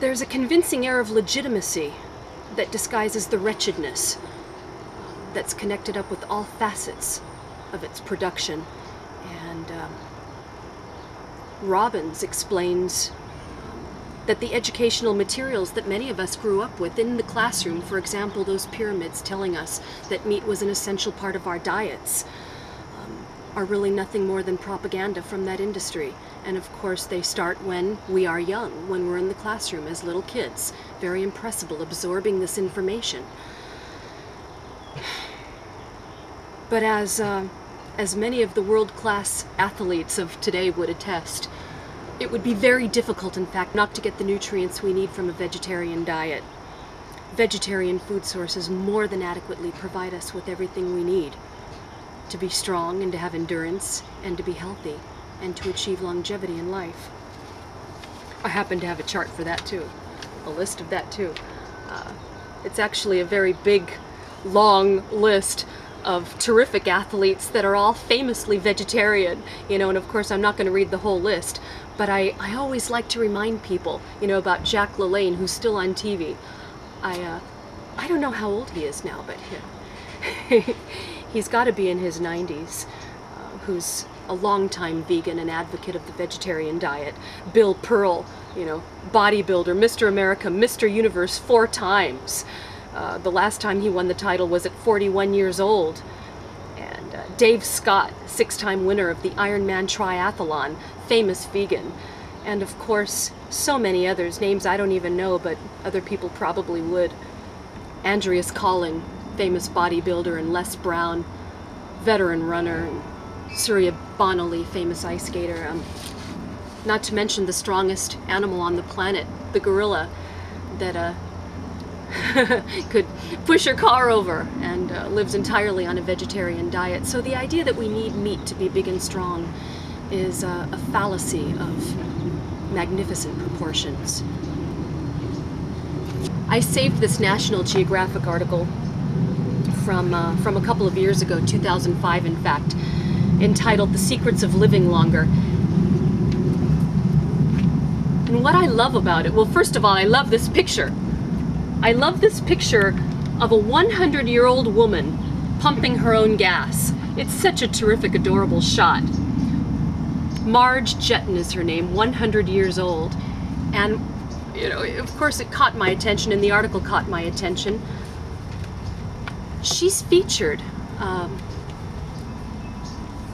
There's a convincing air of legitimacy that disguises the wretchedness that's connected up with all facets of its production. And Robbins explains that the educational materials that many of us grew up with in the classroom, for example, those pyramids telling us that meat was an essential part of our diets, are really nothing more than propaganda from that industry. And of course they start when we are young, when we're in the classroom as little kids, very impressible, absorbing this information. But as many of the world-class athletes of today would attest, it would be very difficult, in fact, not to get the nutrients we need from a vegetarian diet. Vegetarian food sources more than adequately provide us with everything we need to be strong and to have endurance and to be healthy and to achieve longevity in life. I happen to have a chart for that too, a list of that too. It's actually a very big, long list of terrific athletes that are all famously vegetarian, you know, and of course I'm not going to read the whole list, but I always like to remind people, you know, about Jack LaLanne, who's still on TV. I don't know how old he is now, but he's got to be in his 90s, who's a longtime vegan and advocate of the vegetarian diet. Bill Pearl, you know, bodybuilder, Mr. America, Mr. Universe 4 times. The last time he won the title was at 41 years old. And Dave Scott, 6-time winner of the Ironman triathlon, famous vegan. And of course, so many others, names I don't even know, but other people probably would. Andreas Colling, famous bodybuilder, and Les Brown, veteran runner, and Surya Bonali, famous ice skater. Not to mention the strongest animal on the planet, the gorilla, that could push her car over and lives entirely on a vegetarian diet. So the idea that we need meat to be big and strong is a fallacy of magnificent proportions. I saved this National Geographic article from a couple of years ago, 2005 in fact, entitled "The Secrets of Living Longer." And what I love about it, well, first of all, I love this picture. I love this picture of a 100-year-old woman pumping her own gas. It's such a terrific, adorable shot. Marge Jetton is her name, 100 years old. And, you know, of course it caught my attention, and the article caught my attention. She's featured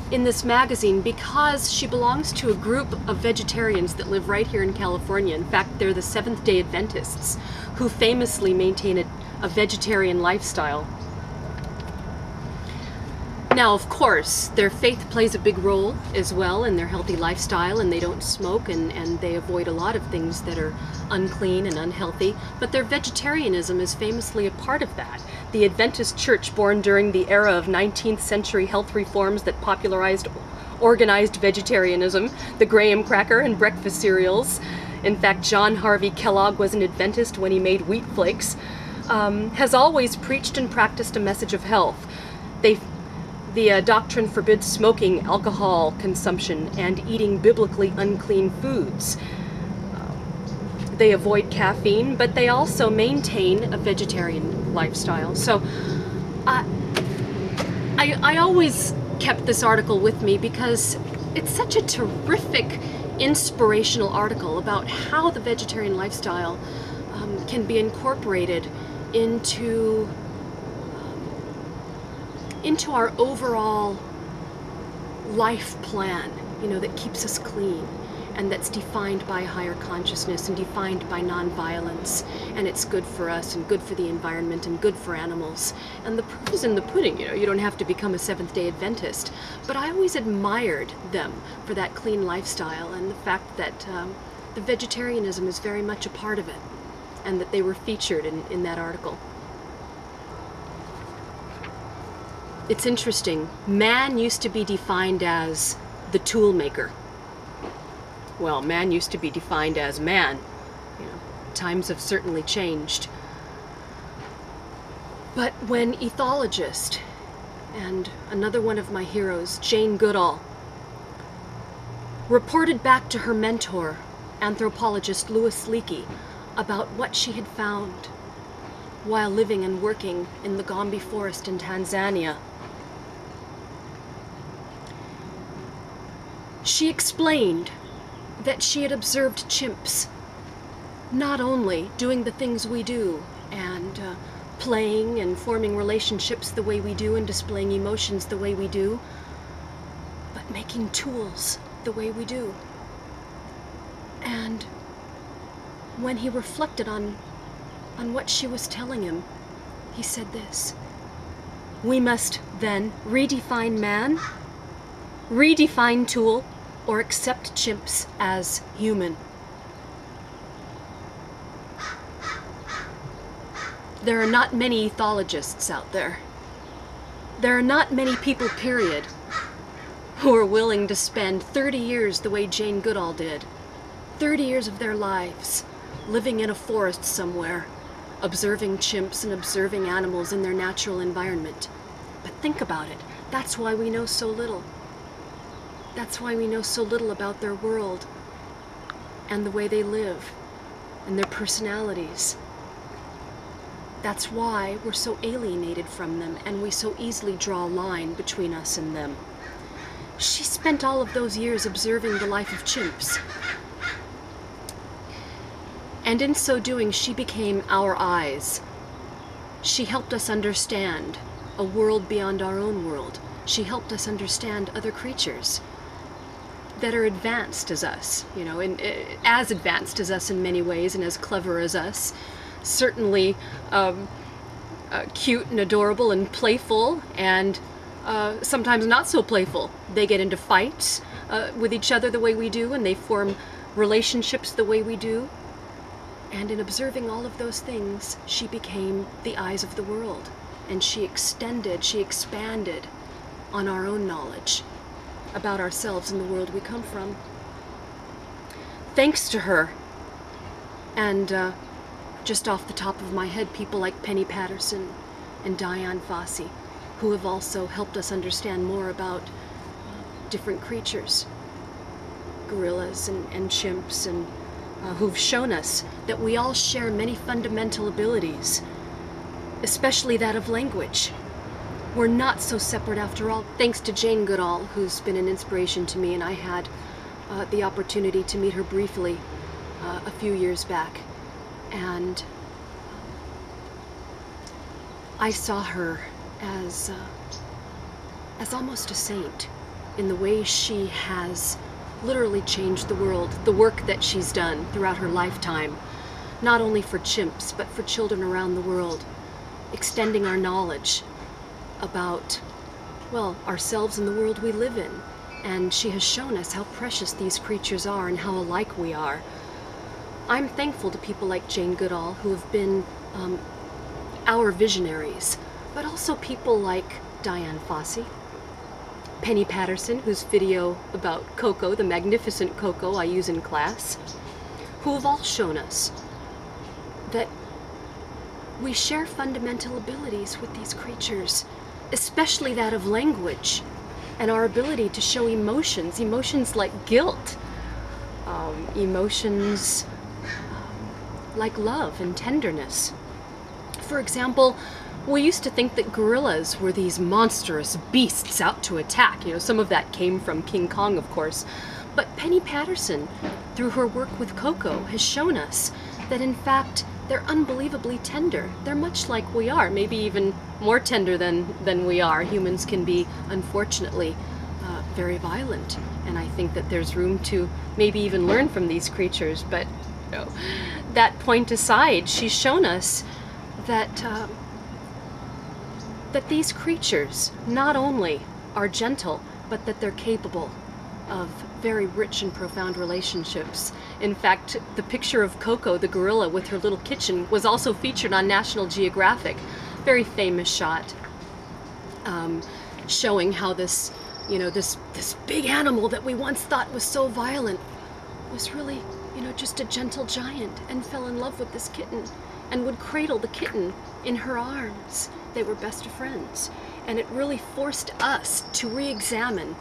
in this magazine because she belongs to a group of vegetarians that live right here in California. In fact, they're the Seventh-day Adventists, who famously maintain a vegetarian lifestyle. Now, of course, their faith plays a big role as well in their healthy lifestyle, and they don't smoke, and they avoid a lot of things that are unclean and unhealthy, but their vegetarianism is famously a part of that. The Adventist Church, born during the era of 19th century health reforms that popularized organized vegetarianism, the graham cracker and breakfast cereals. In fact, John Harvey Kellogg was an Adventist when he made wheat flakes, has always preached and practiced a message of health. The doctrine forbids smoking, alcohol consumption, and eating biblically unclean foods. They avoid caffeine, but they also maintain a vegetarian lifestyle. So I always kept this article with me because it's such a terrific, inspirational article about how the vegetarian lifestyle can be incorporated into our overall life plan, you know, that keeps us clean and that's defined by higher consciousness and defined by nonviolence, and it's good for us and good for the environment and good for animals. And the proof is in the pudding, you know, you don't have to become a Seventh-day Adventist, but I always admired them for that clean lifestyle and the fact that the vegetarianism is very much a part of it, and that they were featured in that article. It's interesting. Man used to be defined as the tool maker. Well, man used to be defined as man. You know, times have certainly changed. But when ethologist, and another one of my heroes, Jane Goodall, reported back to her mentor, anthropologist Louis Leakey, about what she had found while living and working in the Gombe forest in Tanzania. She explained that she had observed chimps not only doing the things we do and playing and forming relationships the way we do and displaying emotions the way we do, but making tools the way we do. And when he reflected on what she was telling him, he said this: "We must then redefine man, redefine tool, or accept chimps as human." There are not many ethologists out there. There are not many people, period, who are willing to spend 30 years the way Jane Goodall did. 30 years of their lives living in a forest somewhere, observing chimps and observing animals in their natural environment. But think about it. That's why we know so little. That's why we know so little about their world and the way they live and their personalities. That's why we're so alienated from them and we so easily draw a line between us and them. She spent all of those years observing the life of chimps. And in so doing, she became our eyes. She helped us understand a world beyond our own world. She helped us understand other creatures that are advanced as us, as advanced as us in many ways and as clever as us. Certainly cute and adorable and playful, and sometimes not so playful. They get into fights with each other the way we do, and they form relationships the way we do. And in observing all of those things, she became the eyes of the world, and she expanded on our own knowledge about ourselves and the world we come from. Thanks to her, and just off the top of my head, people like Penny Patterson and Diane Fossey, who have also helped us understand more about different creatures, gorillas and chimps, and who've shown us that we all share many fundamental abilities, especially that of language. We're not so separate after all. Thanks to Jane Goodall, who's been an inspiration to me, and I had the opportunity to meet her briefly a few years back. And I saw her as almost a saint in the way she has literally changed the world, the work that she's done throughout her lifetime, not only for chimps, but for children around the world, extending our knowledge about, well, ourselves and the world we live in. And she has shown us how precious these creatures are and how alike we are. I'm thankful to people like Jane Goodall, who have been our visionaries, but also people like Diane Fossey, Penny Patterson, whose video about Coco, the magnificent Coco I use in class, who have all shown us that we share fundamental abilities with these creatures, especially that of language and our ability to show emotions like guilt, emotions like love and tenderness. For example, we used to think that gorillas were these monstrous beasts out to attack. Some of that came from King Kong, of course. But Penny Patterson, through her work with Coco, has shown us that in fact they're unbelievably tender. They're much like we are, maybe even more tender than we are. Humans can be, unfortunately, very violent. And I think that there's room to maybe even learn from these creatures. But that point aside, she's shown us that that these creatures not only are gentle, but that they're capable of very rich and profound relationships. In fact, the picture of Coco, the gorilla, with her little kitchen was also featured on National Geographic. Very famous shot, showing how this big animal that we once thought was so violent was really, just a gentle giant, and fell in love with this kitten and would cradle the kitten in her arms. They were best of friends. And it really forced us to re-examine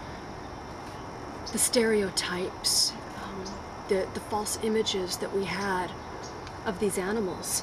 the stereotypes, the false images that we had of these animals.